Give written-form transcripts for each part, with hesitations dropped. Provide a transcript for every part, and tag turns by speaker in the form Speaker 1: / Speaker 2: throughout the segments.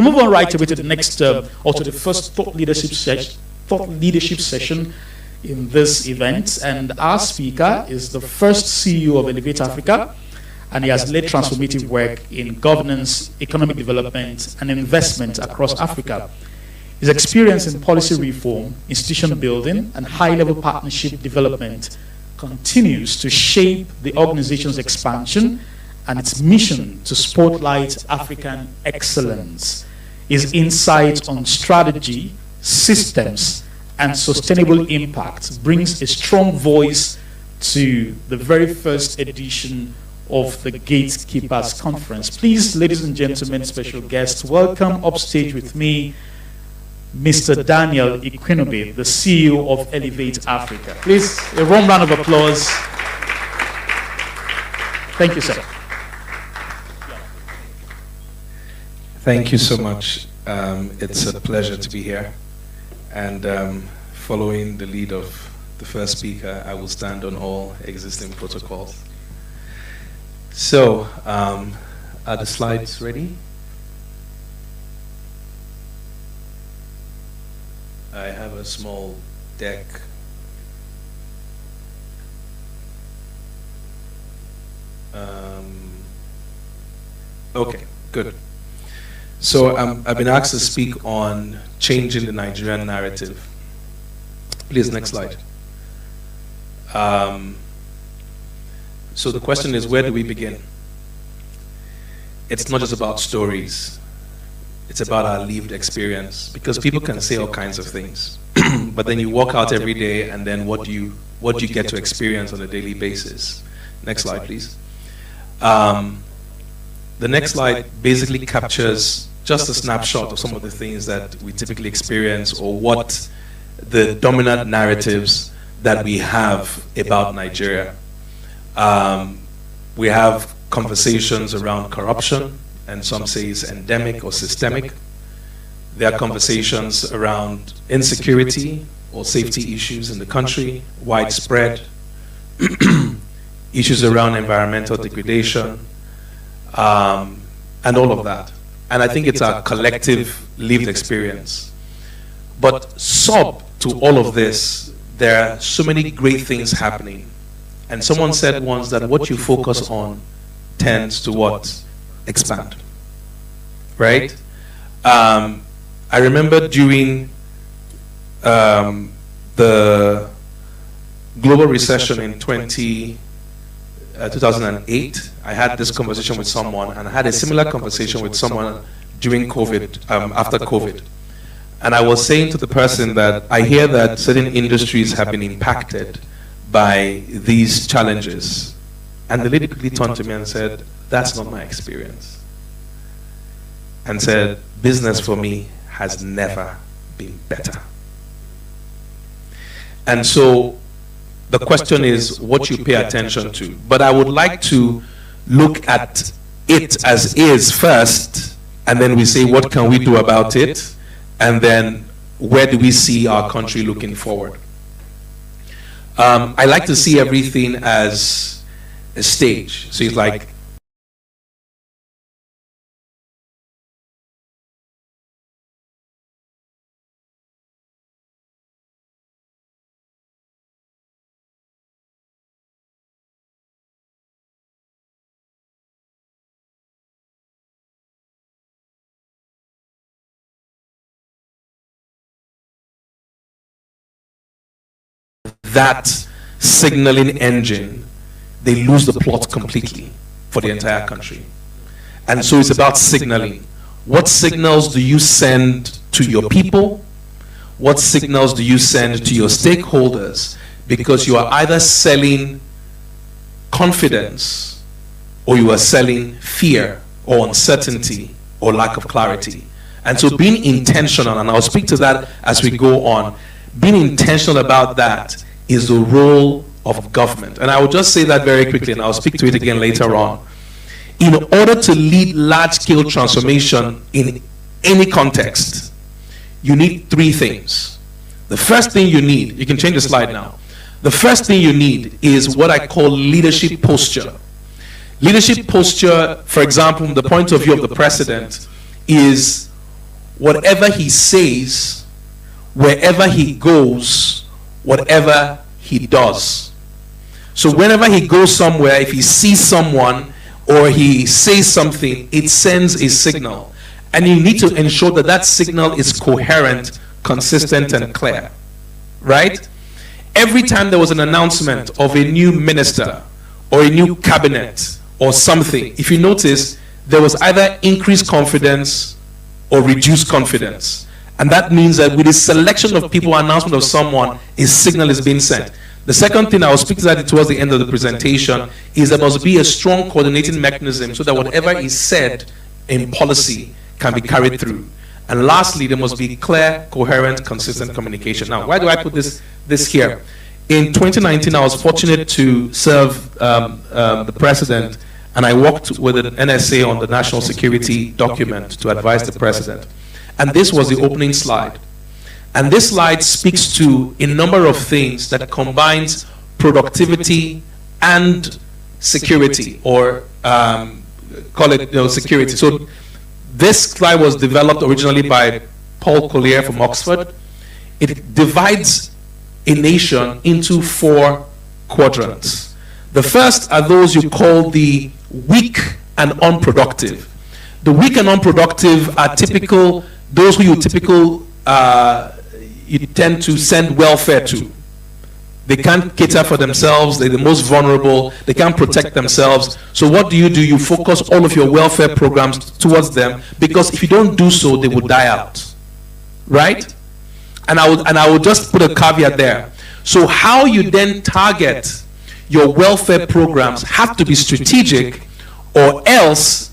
Speaker 1: We move on right away to the next, or to the first thought leadership session in this event. And our speaker is the first CEO of Elevate Africa, and he has led transformative work in governance, economic development, and investment across Africa. His experience in policy reform, institution building, and high-level partnership development continues to shape the organization's expansion and its mission to spotlight African excellence. His insight on strategy, systems, and sustainable impact brings a strong voice to the very first edition of the Gatekeepers Conference. Please, ladies and gentlemen, special guests, welcome upstage with me Mr. Daniel Ikuenobe, the CEO of Elevate Africa. Please, a warm round of applause. Thank you, sir.
Speaker 2: Thank you so much. It's a pleasure to be here. And following the lead of the first speaker, I will stand on all existing protocols. So, are the slides ready? I have a small deck. Okay, good. So I've been asked to speak on changing the Nigerian narrative. Please, next slide. So the question is, where do we begin? It's not just about stories. It's about our lived experience, because people can say all kinds of things, but then you walk out every day, and then what do you get to experience on a daily basis? Next slide, please. The next slide basically captures just a snapshot of some of the things that we typically experience, or what the dominant narratives that we have about Nigeria. We have conversations around corruption, and some say it's endemic or systemic. There are conversations around insecurity or safety issues in the country, widespread, issues around environmental degradation, and all of that. And I think it's a collective lived experience. But sub to all of this, there are so many great things happening. And someone said once that what you focus on tends to what? Expand. Right? I remember during the global recession in 2008, I had this conversation with someone, and I had a similar conversation with someone during COVID, after COVID. And I was saying to the person that I hear that certain industries have been impacted by these challenges. And the lady quickly turned to me and said, "That's not my experience." And said, "Business for me has never been better." And so the question is what you pay attention to. But I would like to look at it as is first, and then we say, what can we do about it? And then where do we see our country looking forward? I like to see everything as a stage. So it's like, that signaling engine, they lose the plot completely for the entire country. And so it's about signaling. What signals do you send to your people? What signals do you send to your stakeholders? Because you are either selling confidence, or you are selling fear or uncertainty or lack of clarity. And so being intentional, and I'll speak to that as we go on, being intentional about that is the role of government. And I will just say that very quickly, and I'll speak to it again later on. In order to lead large-scale transformation in any context, you need three things. The first thing you need, you can change the slide now. The first thing you need is what I call leadership posture. Leadership posture, for example, from the point of view of the president, is whatever he says, wherever he goes, whatever he does. So whenever he goes somewhere, if he sees someone or he says something, it sends a signal. And you need to ensure that that signal is coherent, consistent, and clear. Right? Every time there was an announcement of a new minister or a new cabinet or something, if you notice, there was either increased confidence or reduced confidence. And that means that with the selection of people, announcement of someone, a signal is being sent. The second thing I will speak to that towards the end of the presentation is there must be a strong coordinating mechanism so that whatever is said in policy can be carried through. And lastly, there must be clear, coherent, consistent communication. Now, why do I put this here? In 2019, I was fortunate to serve the president, and I worked with an NSA on the national security document to advise the president. And this was the opening slide. And this slide speaks to a number of things that combines productivity and security, or call it security. So this slide was developed originally by Paul Collier from Oxford. It divides a nation into 4 quadrants. The first are those you call the weak and unproductive. The weak and unproductive are typical, those who you tend to send welfare to. They can't cater for themselves, they're the most vulnerable, they can't protect themselves. So what do? You focus all of your welfare programs towards them, because if you don't do so, they will die out. Right? And I would just put a caveat there. So how you then target your welfare programs have to be strategic, or else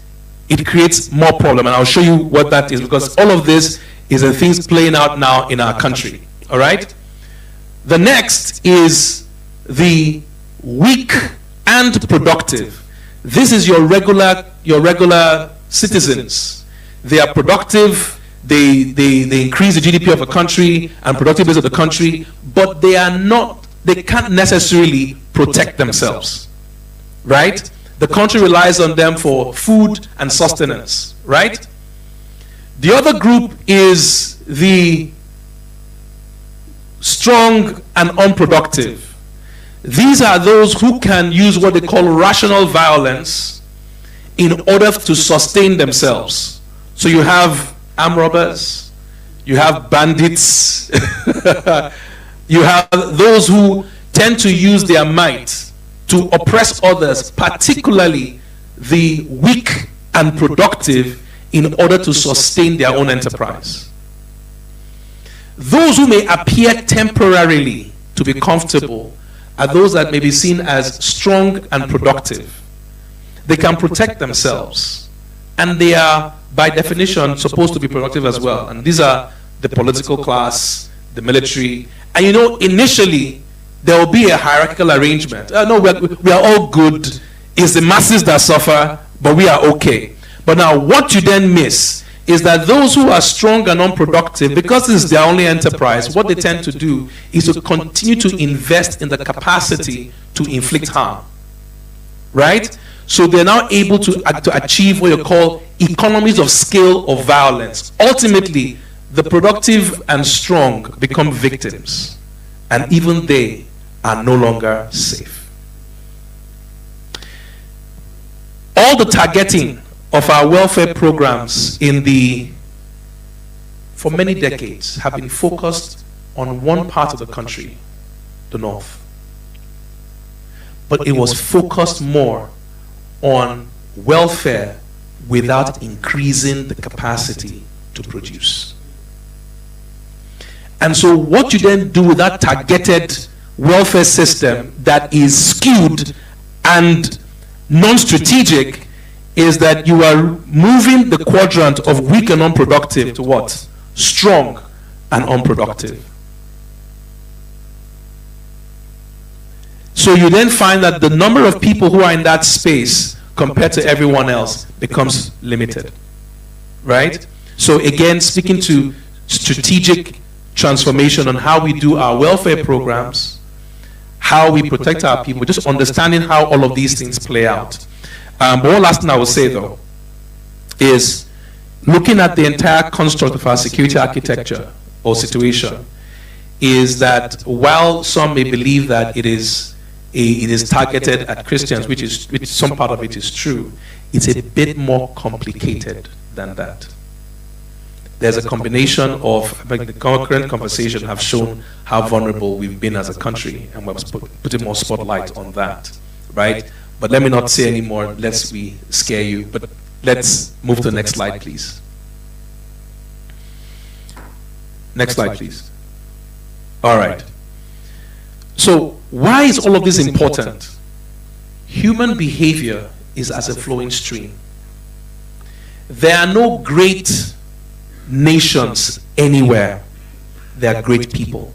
Speaker 2: it creates more problem. And I'll show you what that is, because all of this is the things playing out now in our country. All right? The next is the weak and productive. This is your regular citizens. They are productive, they increase the GDP of a country and productiveness of the country, but they can't necessarily protect themselves. Right? The country relies on them for food and sustenance. Right? The other group is the strong and unproductive. These are those who can use what they call rational violence in order to sustain themselves. So you have armed robbers, you have bandits, you have those who tend to use their might to oppress others, particularly the weak and productive, in order to sustain their own enterprise. Those who may appear temporarily to be comfortable are those that may be seen as strong and productive. They can protect themselves, and they are, by definition, supposed to be productive as well. And these are the political class, the military. And initially, there will be a hierarchical arrangement. No, we are all good. It's the masses that suffer, but we are okay. But now, what you then miss is that those who are strong and unproductive, because this is their only enterprise, what they tend to do is to continue to invest in the capacity to inflict harm. Right? So they're now able to achieve what you call economies of scale of violence. Ultimately, the productive and strong become victims, and even they are no longer safe. All the targeting of our welfare programs for many decades have been focused on one part of the country, the north. But it was focused more on welfare without increasing the capacity to produce. And so what you then do with that targeted welfare system that is skewed and non-strategic is that you are moving the quadrant of weak and unproductive to what? Strong and unproductive. So you then find that the number of people who are in that space compared to everyone else becomes limited. Right? So again, speaking to strategic transformation on how we do our welfare programs, how we protect our people, just understanding how all of these things play out. But one last thing I will say, though, is looking at the entire construct of our security architecture or situation, is that while some may believe that it is targeted at Christians, which some part of it is true, it's a bit more complicated than that. There's a combination of, the current conversation have shown how vulnerable we've been as a country, and we're putting more spotlight on that, right? But let me not say any more, lest we scare you. But let's move to the next slide, please. Next slide, please. All right. So why is all of this important? Human behavior is as a flowing stream. There are no great nations anywhere. There are great people.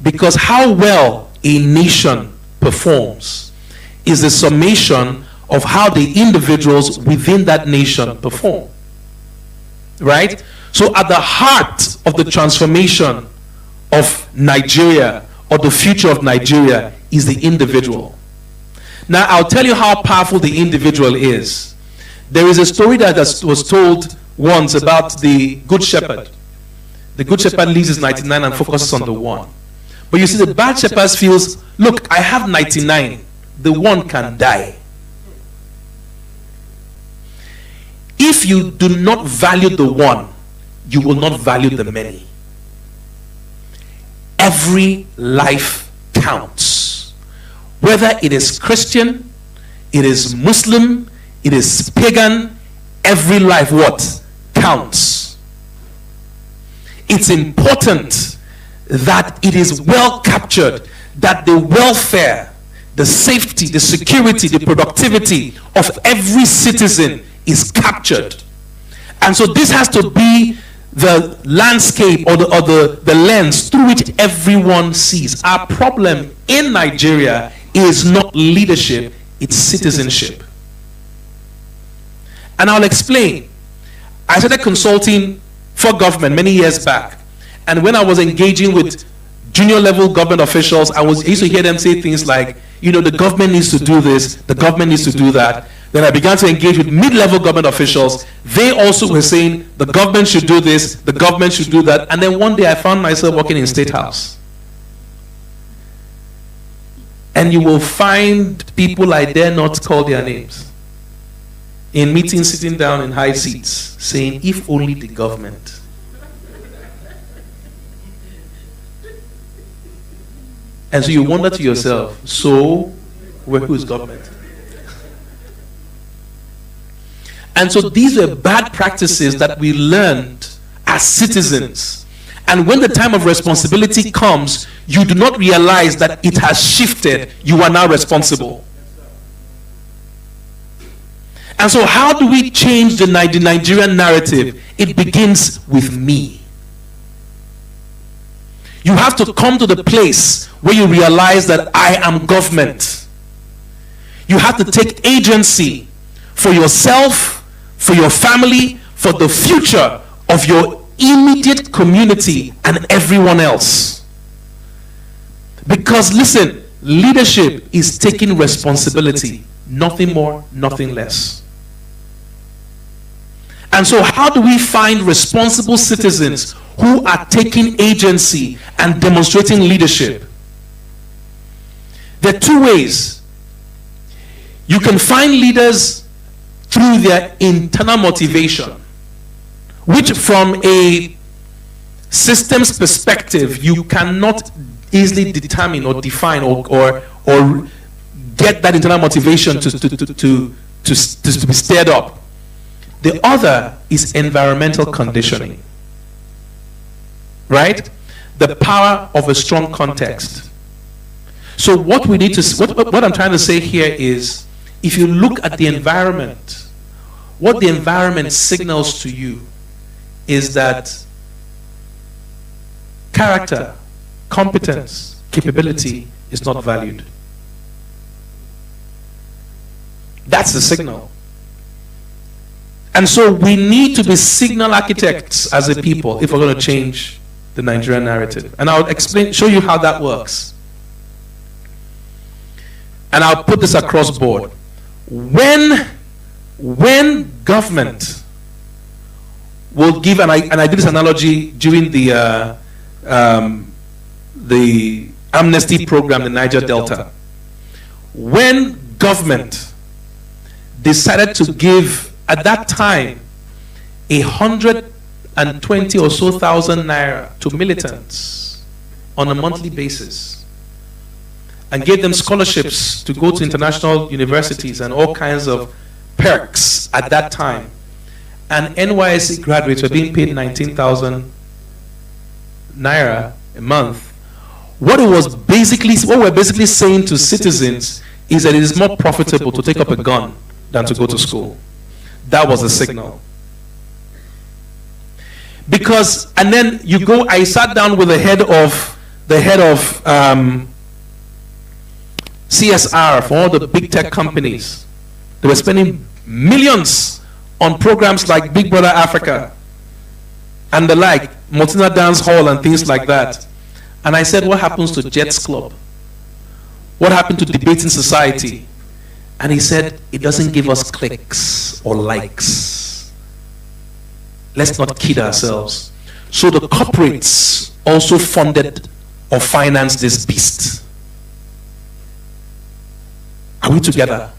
Speaker 2: Because how well a nation performs is the summation of how the individuals within that nation perform. Right? So at the heart of the transformation of Nigeria, or the future of Nigeria, is the individual. Now, I'll tell you how powerful the individual is. There is a story that was told once about the Good Shepherd. The Good Shepherd leaves his 99 and focuses on the one. But you see, the bad shepherd feels, look, I have 99. The one can die. If you do not value the one, you will not value the many. Every life counts. Whether it is Christian, it is Muslim, it is pagan, every life what? Counts. It's important that it is well captured, that the welfare, the safety, the security, the productivity of every citizen is captured. And so this has to be the landscape or the lens through which everyone sees. Our problem in Nigeria is not leadership, it's citizenship. And I'll explain. I started consulting for government many years back. And when I was engaging with junior level government officials, I used to hear them say things like, you know, the government needs to do this, the government needs to do that. Then I began to engage with mid-level government officials. They also were saying the government should do this, the government should do that. And then one day I found myself working in State House. And you will find people I dare not call their names in meetings, sitting down in high seats, saying, if only the government. And so you wonder to yourself, so who is government? And so these were bad practices that we learned as citizens. And when the time of responsibility comes, you do not realize that it has shifted. You are now responsible. And so how do we change the Nigerian narrative? It begins with me. You have to come to the place where you realize that I am government. You have to take agency for yourself, for your family, for the future of your immediate community and everyone else. Because listen, leadership is taking responsibility. Nothing more, nothing less. And so how do we find responsible citizens who are taking agency and demonstrating leadership? There are two ways. You can find leaders through their internal motivation, which from a systems perspective, you cannot easily determine or define or get that internal motivation to be stirred up. The other is environmental conditioning, right? The power of a strong context. So what we need to, what I'm trying to say here is, if you look at the environment, what the environment signals to you is that character, competence, capability is not valued. That's the signal. And so we need to be signal architects as a people if we're going to change the Nigerian narrative. And I'll show you how that works. And I'll put this across board. When government will give, and I did this analogy during the amnesty program in Niger Delta. When government decided to give, at that time, 120 or so thousand naira to militants on a monthly basis, and gave them scholarships to go to international universities and all kinds of perks at that time, and NYSC graduates were being paid 19,000 naira a month. What we're basically saying to citizens is that it is more profitable to take up a gun than to go to school. That was the signal. Because, and then I sat down with the head of CSR for all the big tech companies. They were spending millions on programs like Big Brother Africa and the like, Motina Dance Hall and things like that. And I said, what happens to Jets Club? What happened to Debating Society? And he said, it doesn't give us clicks or likes. Let's not kid ourselves. So the corporates also funded or financed this beast. Are we together?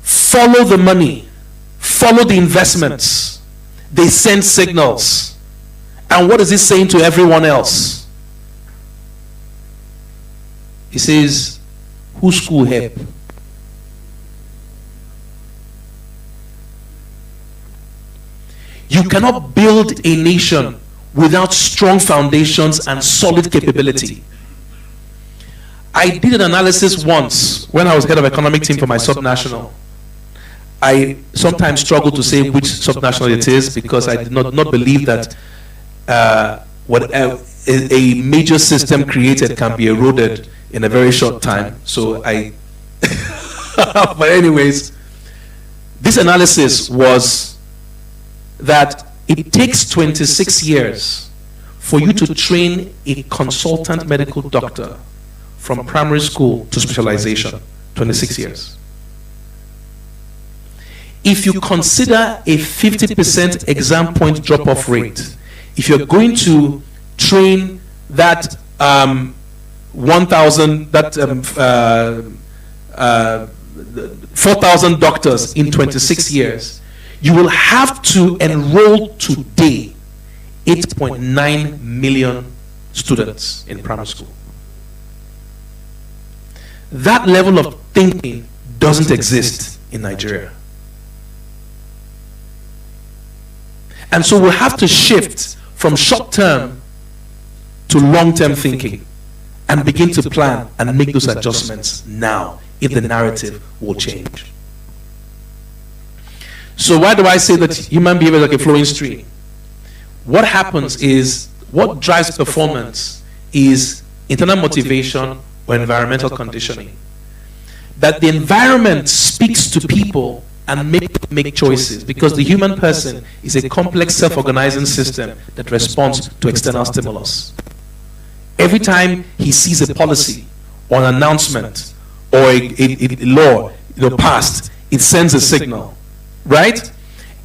Speaker 2: Follow the money. Follow the investments. They send signals. And what is he saying to everyone else? He says, who school help? You cannot build a nation without strong foundations and solid capability. I did an analysis once when I was head of economic team for my subnational. I sometimes struggle to say which subnational it is because I did not believe that a major system created can be eroded in a very short time. So but anyways, this analysis was that it takes 26 years for you to train a consultant medical doctor from primary school to specialization. 26 years. If you consider a 50% exam point drop-off rate, if you're going to train that 4,000 doctors in 26 years, you will have to enroll today 8.9 million students in primary school. That level of thinking doesn't exist in Nigeria. And so we'll have to shift from short-term to long-term thinking and begin to plan and make those adjustments now if the narrative will change. So why do I say that human behavior is like a flowing stream? What happens is, what drives performance is internal motivation or environmental conditioning. That the environment speaks to people and make choices, because the human person is a complex self-organizing system that responds to external stimulus. Every time he sees a policy or an announcement or a law passed, it sends a signal, right?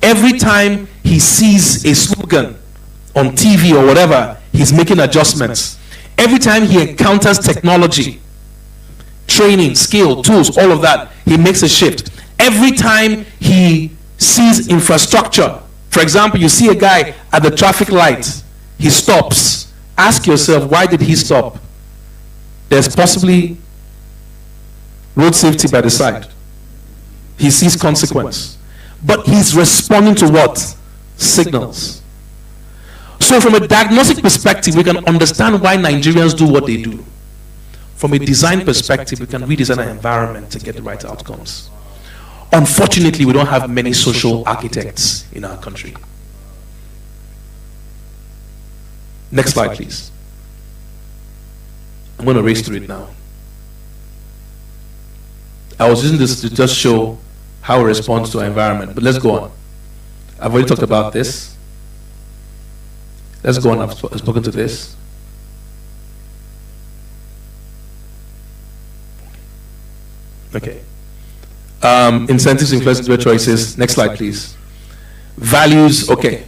Speaker 2: Every time he sees a slogan on TV or whatever, he's making adjustments. Every time he encounters technology, training, skill, tools, all of that, he makes a shift. Every time he sees infrastructure, for example, you see a guy at the traffic light, he stops. Ask yourself, why did he stop? There's possibly road safety by the side. He sees consequence. But he's responding to what? Signals. So from a diagnostic perspective, we can understand why Nigerians do what they do. From a design perspective, we can redesign our environment to get the right outcomes. Unfortunately, we don't have many social architects in our country. Next slide, please. I'm going to race through it now. I was using this to just show how it responds to our environment, but let's go on. I've already talked about this. Let's go on. I've spoken to this. Okay. Incentives influence individual choices. Next slide, please. Values, okay.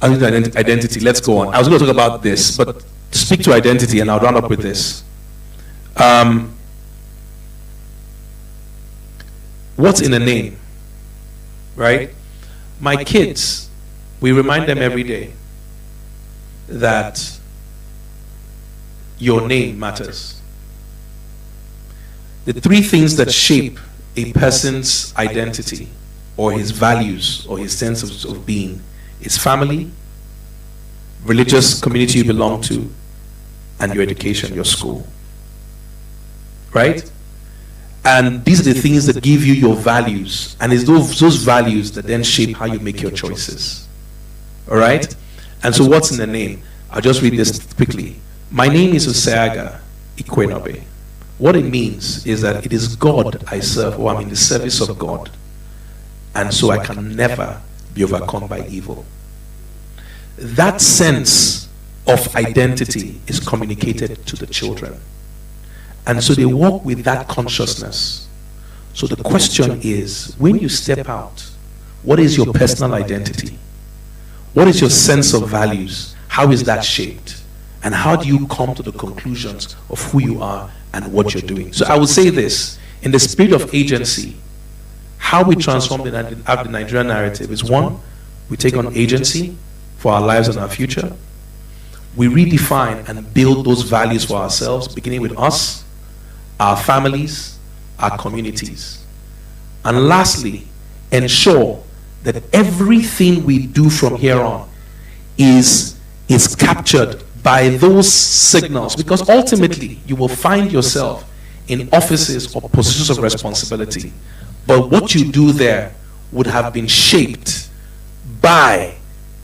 Speaker 2: Identity, let's go on. I was going to talk about this, but to speak to identity, and I'll round up with this. What's in a name, right? My kids, we remind them every day that your name matters. The three things that shape a person's identity or his values or his sense of being is family, religious community you belong to, and your education, your school. Right? And these are the things that give you your values, and it's those values that then shape how you make your choices. All right? And so what's in the name? I'll just read this quickly. My name is Oseaga Ikuenobe. What it means is that it is God I serve, or I'm in the service of God. And so I can never be overcome by evil. That sense of identity is communicated to the children. And so they walk with that consciousness. So the question is, when you step out, what is your personal identity? What is your sense of values? How is that shaped? And how do you come to the conclusions of who you are and what you're doing? So I would say this, in the spirit of agency, how we transform the Nigerian narrative is, one, we take on agency for our lives and our future. We redefine and build those values for ourselves, beginning with us, our families, our communities. And lastly, ensure that everything we do from here on is captured by those signals, because ultimately you will find yourself in offices or positions of responsibility, but what you do there would have been shaped by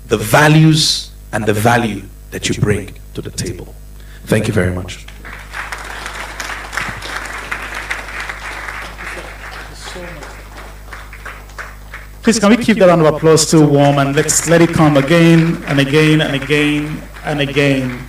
Speaker 2: the values and the value that you bring to the table. Thank you very much.
Speaker 1: Please, can we keep that round of applause still warm, and let's let it come again and again and again and again.